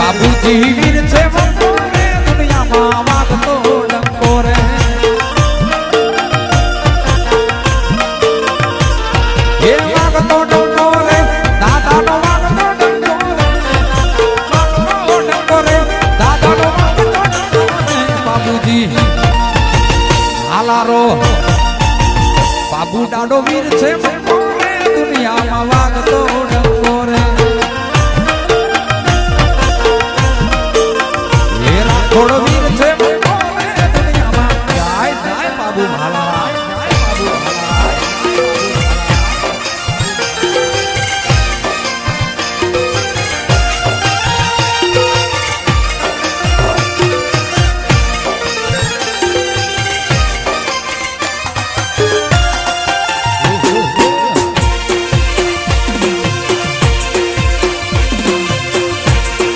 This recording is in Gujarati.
બાબુજી વીર છે વંતો રે દુનિયામાં વાગતો ડંકો રે એ વાગતો ડંકો રે દાદાનો વાગતો ડંકો રે દાદાનો વાગતો ડંકો રે બાબુજી હાલારો બાબુ ડાડો વીર છે